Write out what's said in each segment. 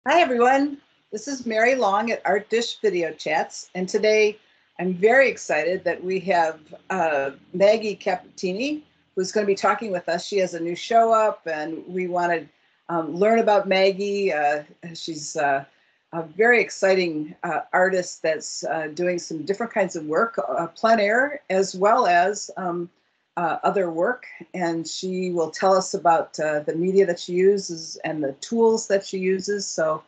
Hi, everyone. This is Mary Long at Art Dish Video Chats, and today I'm very excited that we have Maggie Capettini, who's going to be talking with us. She has a new show up, and we want to learn about Maggie. She's a very exciting artist that's doing some different kinds of work, plein air, as well as other work, and she will tell us about the media that she uses and the tools that she uses. So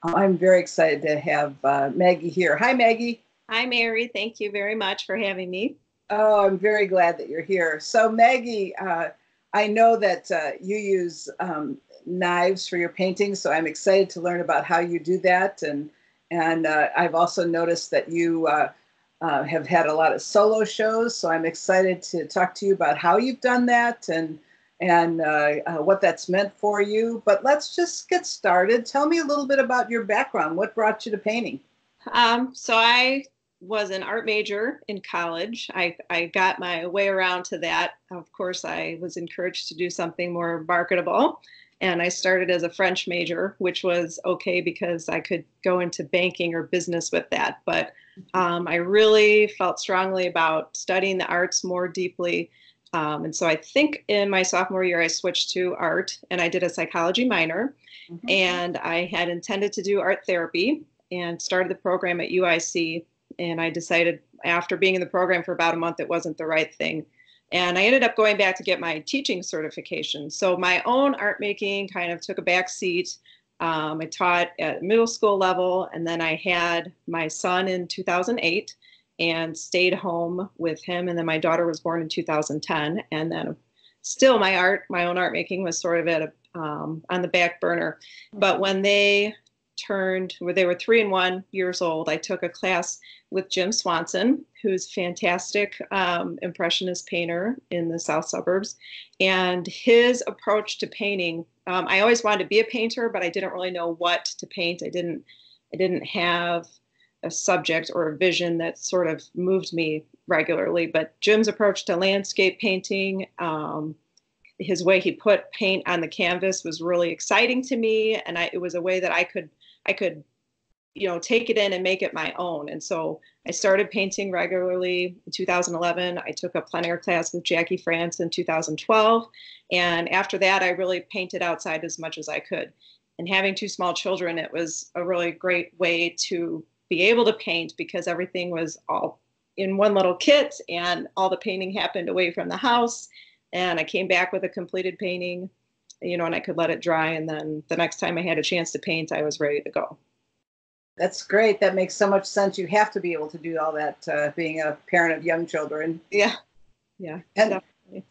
I'm very excited to have Maggie here. Hi, Maggie. Hi, Mary. Thank you very much for having me. Oh, I'm very glad that you're here. So, Maggie, I know that you use knives for your paintings, so I'm excited to learn about how you do that. And I've also noticed that you have had a lot of solo shows, so I'm excited to talk to you about how you've done that and what that's meant for you. But let's just get started. Tell me a little bit about your background. What brought you to painting? So I was an art major in college. I got my way around to that. Of course, I was encouraged to do something more marketable. And I started as a French major, which was okay because I could go into banking or business with that. But I really felt strongly about studying the arts more deeply. And so I think in my sophomore year, I switched to art and I did a psychology minor. Mhm. And I had intended to do art therapy and started the program at UIC. And I decided after being in the program for about a month, it wasn't the right thing. And I ended up going back to get my teaching certification. So my own art making kind of took a back seat. I taught at middle school level, and then I had my son in 2008 and stayed home with him. And then my daughter was born in 2010. And then still my own art making was sort of at on the back burner. But when they were 3 and 1 years old, I took a class with Jim Swanson, who's fantastic impressionist painter in the south suburbs. And his approach to painting, I always wanted to be a painter, but I didn't really know what to paint. I didn't have a subject or a vision that sort of moved me regularly. But Jim's approach to landscape painting, his way he put paint on the canvas was really exciting to me, and it was a way that I could take it in and make it my own. And so I started painting regularly in 2011. I took a plein air class with Jackie France in 2012. And after that, I really painted outside as much as I could. And having two small children, it was a really great way to be able to paint because everything was all in one little kit and all the painting happened away from the house. And I came back with a completed painting, and I could let it dry. And then the next time I had a chance to paint, I was ready to go. That's great. That makes so much sense. You have to be able to do all that being a parent of young children. Yeah, yeah, And definitely.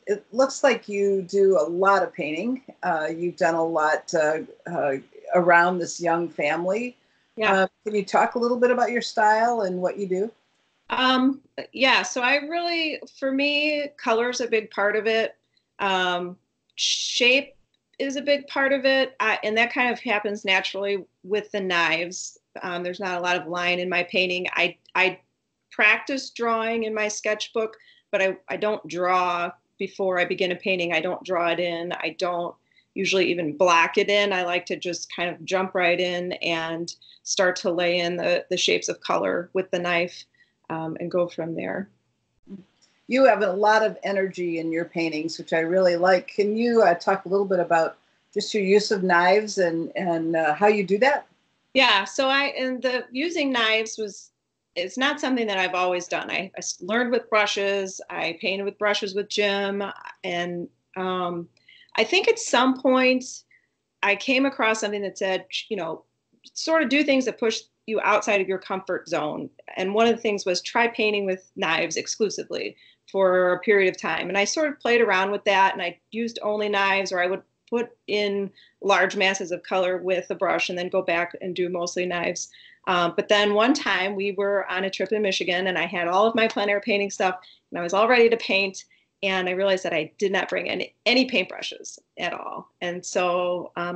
it looks like you do a lot of painting. You've done a lot around this young family. Yeah. Can you talk a little bit about your style and what you do? Um, yeah, so for me, color is a big part of it. Shape is a big part of it. And that kind of happens naturally with the knives. There's not a lot of line in my painting. I practice drawing in my sketchbook, but I don't draw before I begin a painting. I don't draw it in. I don't usually even block it in. I like to just kind of jump right in and start to lay in the shapes of color with the knife, and go from there. You have a lot of energy in your paintings, which I really like. Can you talk a little bit about just your use of knives and how you do that? Yeah, so and the using knives it's not something that I've always done. I learned with brushes. I painted with brushes with Jim, and I think at some point I came across something that said, sort of do things that push you outside of your comfort zone. And one of the things was try painting with knives exclusively for a period of time. And I sort of played around with that, and I used only knives, or I would put in large masses of color with a brush and then go back and do mostly knives. But then one time we were on a trip in Michigan, and I had all of my plein air painting stuff, and I was all ready to paint. And I realized that I did not bring any paintbrushes at all. And so I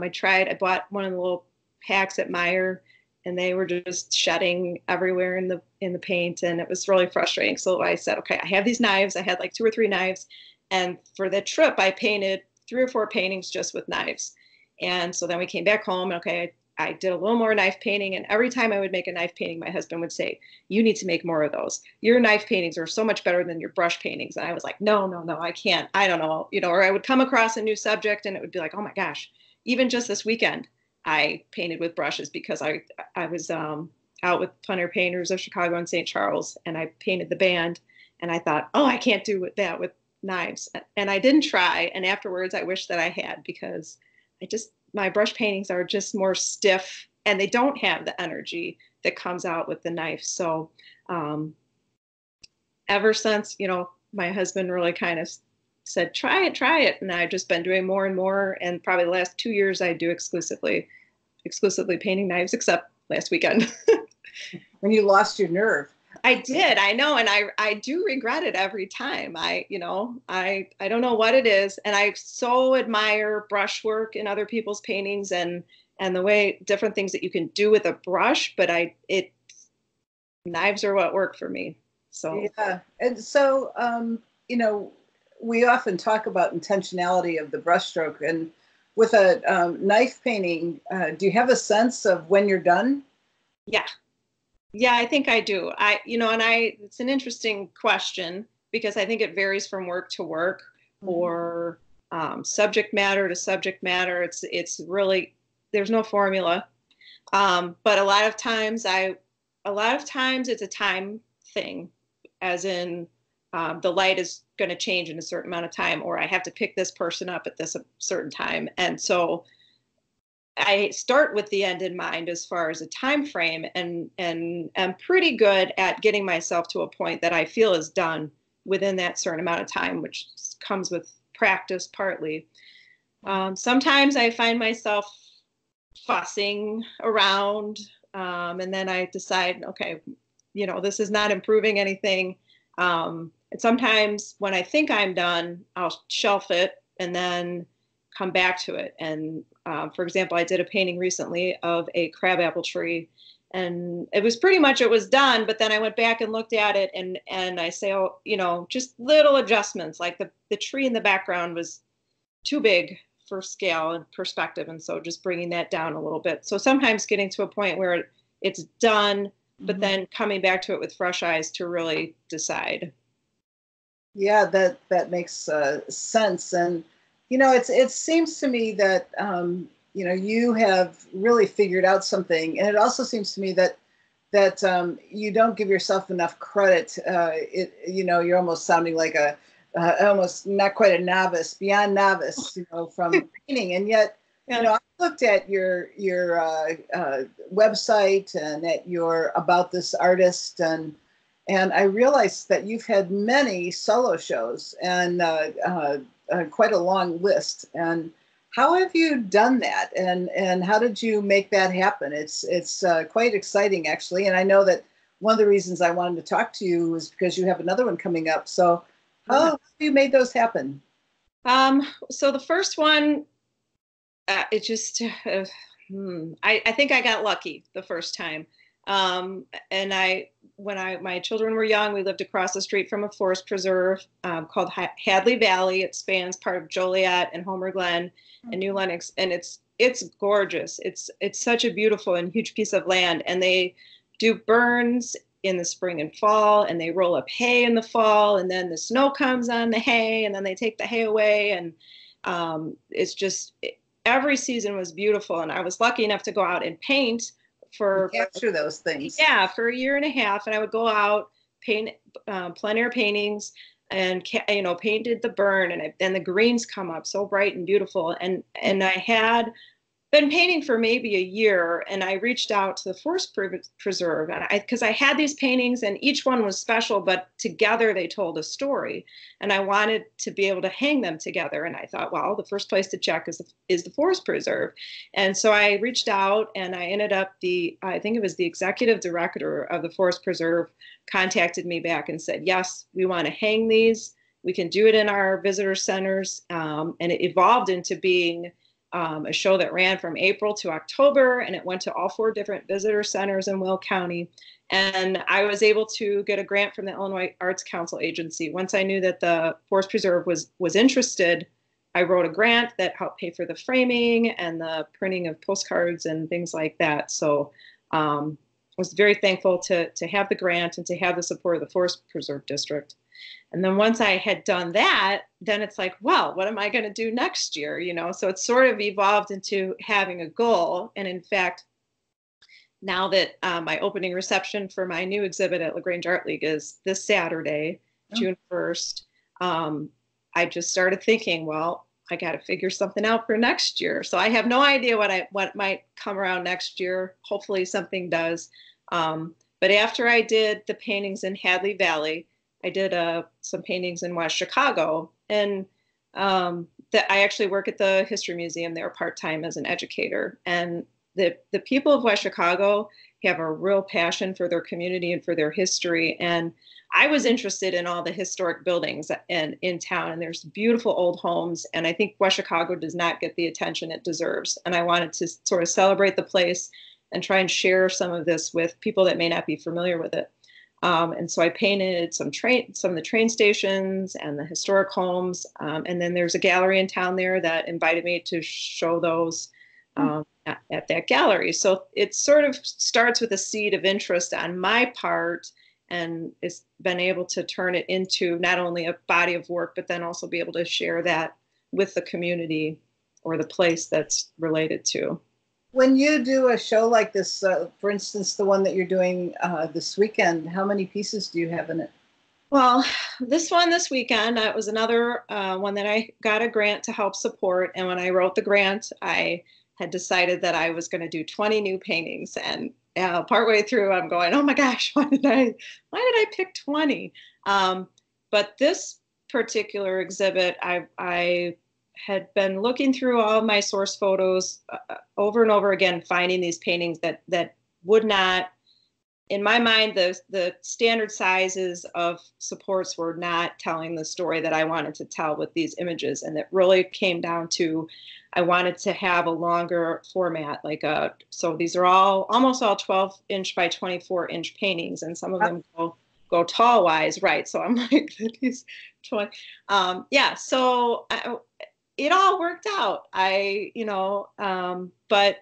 bought one of the little packs at Meyer, and they were just shedding everywhere in the paint, and it was really frustrating. So I said, okay, I have these knives. I had like 2 or 3 knives, and for the trip, I painted 3 or 4 paintings just with knives. And so then we came back home. Okay, I did a little more knife painting. And every time I would make a knife painting, my husband would say, you need to make more of those. Your knife paintings are so much better than your brush paintings. And I was like, no, no, no, I can't. I don't know. Or I would come across a new subject and it would be like, oh my gosh, even just this weekend, I painted with brushes because I was out with plein air painters of Chicago and St. Charles, and I painted the band. And I thought, oh, I can't do that with knives. And I didn't try. And afterwards, I wish that I had, because my brush paintings are just more stiff and they don't have the energy that comes out with the knife. So ever since, my husband really kind of said, try it. And I've just been doing more and more. And probably the last 2 years, I do exclusively painting knives, except last weekend. When you lost your nerve. I did. I know. And I do regret it every time. I don't know what it is. And I so admire brushwork in other people's paintings and the way different things that you can do with a brush, but knives are what work for me. So, yeah. And so, we often talk about intentionality of the brushstroke, and with a knife painting, do you have a sense of when you're done? Yeah. Yeah, I think I do. It's an interesting question, because I think it varies from work to work, or subject matter to subject matter. It's really, there's no formula. But a lot of times it's a time thing, as in the light is going to change in a certain amount of time, or I have to pick this person up at this certain time. And so I start with the end in mind as far as a time frame, and I'm pretty good at getting myself to a point that I feel is done within that certain amount of time, which comes with practice partly. Sometimes I find myself fussing around, and then I decide, okay, this is not improving anything. And sometimes when I think I'm done, I'll shelf it and then come back to it. And for example, I did a painting recently of a crabapple tree, and it was done, but then I went back and looked at it, and I say, just little adjustments, like the tree in the background was too big for scale and perspective, and so just bringing that down a little bit. So sometimes getting to a point where it's done, but then coming back to it with fresh eyes to really decide. Yeah, that makes sense. And it seems to me that you have really figured out something, and it also seems to me that you don't give yourself enough credit. You're almost sounding like almost not quite a novice, beyond novice, from painting, and yet, I looked at your website and at your About This Artist, and I realized that you've had many solo shows and quite a long list. And how have you done that? And how did you make that happen? It's quite exciting, actually. And I know that one of the reasons I wanted to talk to you was because you have another one coming up. So how have you made those happen? So the first one, I think I got lucky the first time. And when my children were young, we lived across the street from a forest preserve called Hadley Valley. It spans part of Joliet and Homer Glen and New Lenox, and it's gorgeous. It's such a beautiful and huge piece of land, and they do burns in the spring and fall, and they roll up hay in the fall, and then the snow comes on the hay, and then they take the hay away, and every season was beautiful. And I was lucky enough to go out and paint for capture those things. Yeah, for a year and a half, and I would go out, paint plein air paintings, and painted the burn, and the greens come up so bright and beautiful. And I had been painting for maybe a year, and I reached out to the Forest Preserve, and because I had these paintings, and each one was special, but together they told a story, and I wanted to be able to hang them together. And I thought, well, the first place to check is the Forest Preserve. And so I reached out, and I ended up I think it was the executive director of the Forest Preserve contacted me back and said, yes, we want to hang these. We can do it in our visitor centers. And it evolved into being a show that ran from April to October, and it went to all 4 different visitor centers in Will County. And I was able to get a grant from the Illinois Arts Council agency. Once I knew that the Forest Preserve was interested, I wrote a grant that helped pay for the framing and the printing of postcards and things like that. So I was very thankful to have the grant and to have the support of the Forest Preserve District. And then once I had done that, then it's like, well, what am I going to do next year? You know, so it's sort of evolved into having a goal. And in fact, now that my opening reception for my new exhibit at Grange Art League is this Saturday, June 1st, I just started thinking, well, I got to figure something out for next year. So I have no idea what might come around next year. Hopefully something does. But after I did the paintings in Hadley Valley, I did some paintings in West Chicago, and I actually work at the History Museum there part-time as an educator. And the people of West Chicago have a real passion for their community and for their history. And I was interested in all the historic buildings in town, and there's beautiful old homes. And I think West Chicago does not get the attention it deserves. And I wanted to sort of celebrate the place and try and share some of this with people that may not be familiar with it. And so I painted some of the train stations and the historic homes. And then there's a gallery in town there that invited me to show those at that gallery. So it sort of starts with a seed of interest on my part, and it's been able to turn it into not only a body of work, but then also be able to share that with the community or the place that's related to. When you do a show like this, for instance, the one that you're doing this weekend, how many pieces do you have in it? Well, this one this weekend, it was another one that I got a grant to help support. And when I wrote the grant, I had decided that I was going to do 20 new paintings. And partway through, I'm going, oh my gosh, why did I pick 20? But this particular exhibit, I had been looking through all of my source photos over and over again, finding these paintings that would not, in my mind, the standard sizes of supports were not telling the story that I wanted to tell with these images. And it really came down to, I wanted to have a longer format, so these are almost all 12-inch by 24-inch paintings, and some of them go tall wise, right? So I'm like, these 20, so it all worked out. But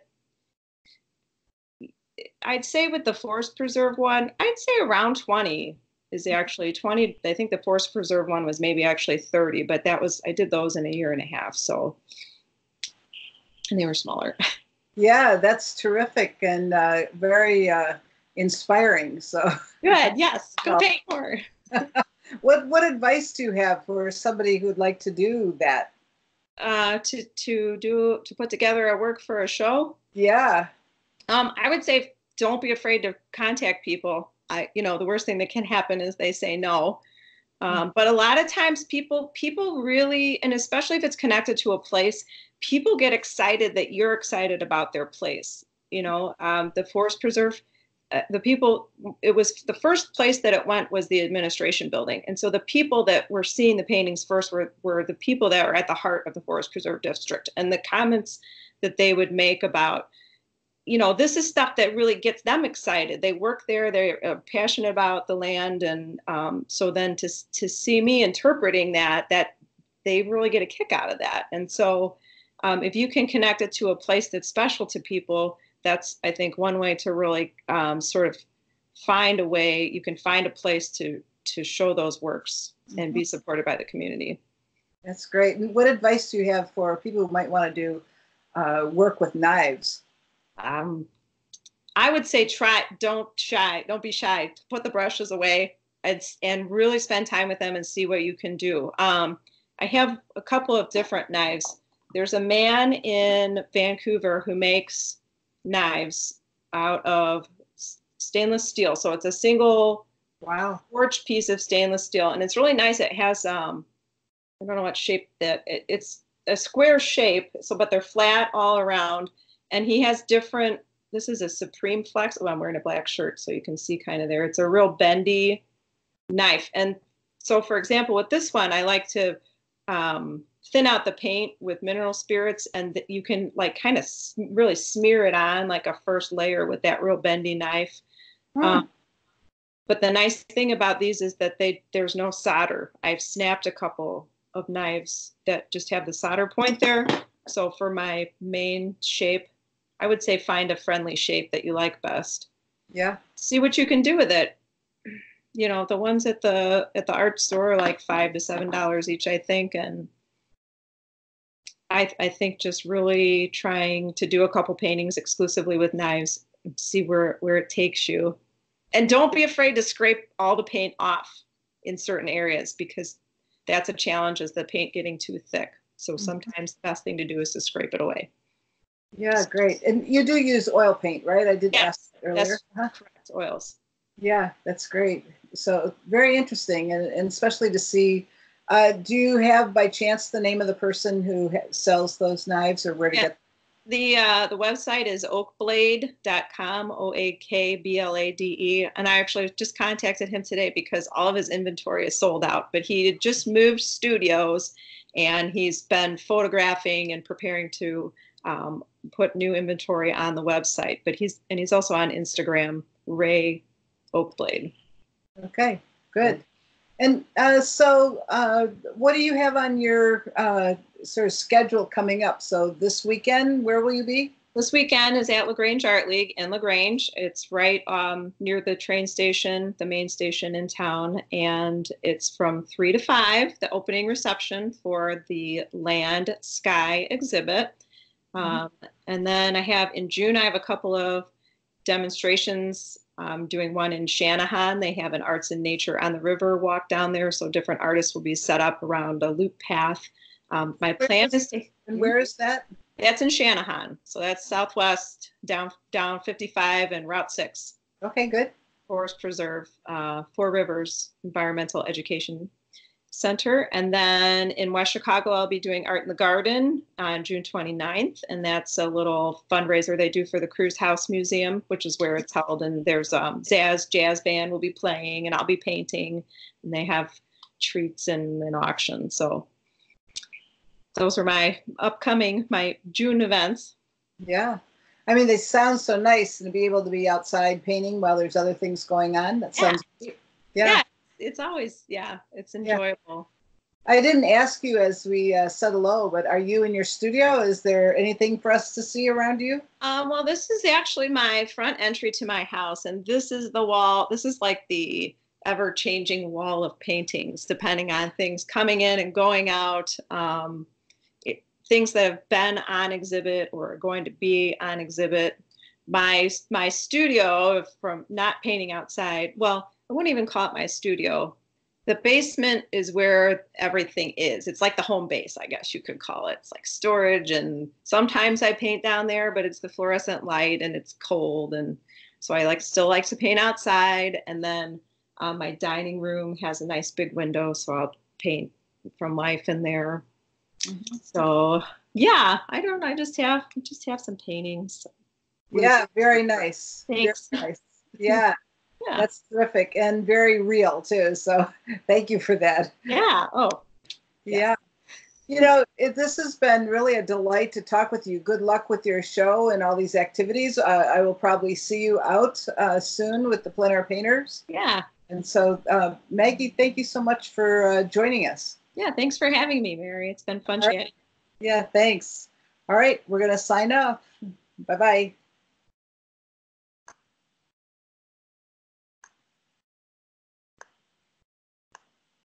I'd say with the Forest Preserve one, I'd say around 20 is actually 20. I think the Forest Preserve one was maybe actually 30, but I did those in a year and a half. So, and they were smaller. Yeah, that's terrific and very inspiring. So good. Yes. Go paint more. What advice do you have for somebody who'd like to do that? To put together a work for a show? Yeah. I would say don't be afraid to contact people. The worst thing that can happen is they say no. But a lot of times people really, and especially if it's connected to a place, people get excited that you're excited about their place. The Forest Preserve, it was the first place that it went was the administration building. And so the people that were seeing the paintings first were the people that were at the heart of the Forest Preserve District. And the comments that they would make about, this is stuff that really gets them excited. They work there, they're passionate about the land. And so then to see me interpreting that they really get a kick out of that. And so if you can connect it to a place that's special to people, that's, I think, one way to really sort of find a way, you can find a place to show those works and be supported by the community. That's great. And what advice do you have for people who might want to do work with knives? I would say don't be shy. Put the brushes away and really spend time with them and see what you can do. I have a couple of different knives. There's a man in Vancouver who makes knives out of stainless steel. So it's a single forged piece of stainless steel. And it's really nice. It has, I don't know what shape it's a square shape. But they're flat all around. And he has this is a Supreme Flex. Oh, I'm wearing a black shirt, so you can see kind of there. It's a real bendy knife. And so, for example, with this one, I like to thin out the paint with mineral spirits, and you can kind of really smear it on like a first layer with that real bendy knife. But the nice thing about these is that there's no solder. I've snapped a couple of knives that just have the solder point there. So for my main shape, I would say find a friendly shape that you like best. Yeah. See what you can do with it. You know, the ones at the art store are like $5 to $7 each, I think. And I think just really trying to do a couple paintings exclusively with knives, see where it takes you. And don't be afraid to scrape all the paint off in certain areas, because that's a challenge, is the paint getting too thick. So sometimes the best thing to do is to scrape it away. Yeah, great. And you do use oil paint, right? I did ask earlier. That's correct, oils. Yeah, that's great. So very interesting, and especially to see. Do you have by chance the name of the person who sells those knives, or where to get? The website is oakblade.com, OAKBLADE. And I actually just contacted him today because all of his inventory is sold out. But he had just moved studios, and he's been photographing and preparing to put new inventory on the website. But he's also on Instagram, Ray Oakblade. Okay, good. And so what do you have on your sort of schedule coming up? So this weekend, where will you be? This weekend is at LaGrange Art League in LaGrange. It's right near the train station, the main station in town. And it's from 3 to 5, the opening reception for the Land Sky exhibit. And then in June, I have a couple of demonstrations. I'm doing one in Shanahan. They have an Arts and Nature on the River walk down there, so different artists will be set up around a loop path. My plan is to... And where is that? That's in Shanahan. So that's southwest, down 55 and Route 6. Okay, good. Forest Preserve, Four Rivers Environmental Education Center. And then in West Chicago, I'll be doing Art in the Garden on June 29th. And that's a little fundraiser they do for the Cruise House Museum, which is where it's held. And there's Zaz Jazz Band will be playing, and I'll be painting. And they have treats and an auction. So those are my June events. Yeah. I mean, they sound so nice, and to be able to be outside painting while there's other things going on. That sounds great. Yeah. It's always, it's enjoyable. I didn't ask you as we said hello, but are you in your studio? Is there anything for us to see around you? Well, this is actually my front entry to my house, and this is the wall. This is like the ever-changing wall of paintings, depending on things coming in and going out, things that have been on exhibit or are going to be on exhibit. My studio, from not painting outside, well, I wouldn't even call it my studio. The basement is where everything is. It's like the home base, I guess you could call it. It's like storage, and sometimes I paint down there, but it's the fluorescent light and it's cold, and so I still like to paint outside. And then my dining room has a nice big window, so I'll paint from life in there. So yeah, I just have some paintings. Yeah, very nice. Thanks. Very nice. Yeah. Yeah. That's terrific and very real too. So thank you for that. Yeah. Oh. Yeah. You know, this has been really a delight to talk with you. Good luck with your show and all these activities. I will probably see you out soon with the Plein Air Painters. Yeah. And so, Maggie, thank you so much for joining us. Yeah, thanks for having me, Mary. It's been fun chatting. Yeah, thanks. All right, we're going to sign off. Bye-bye.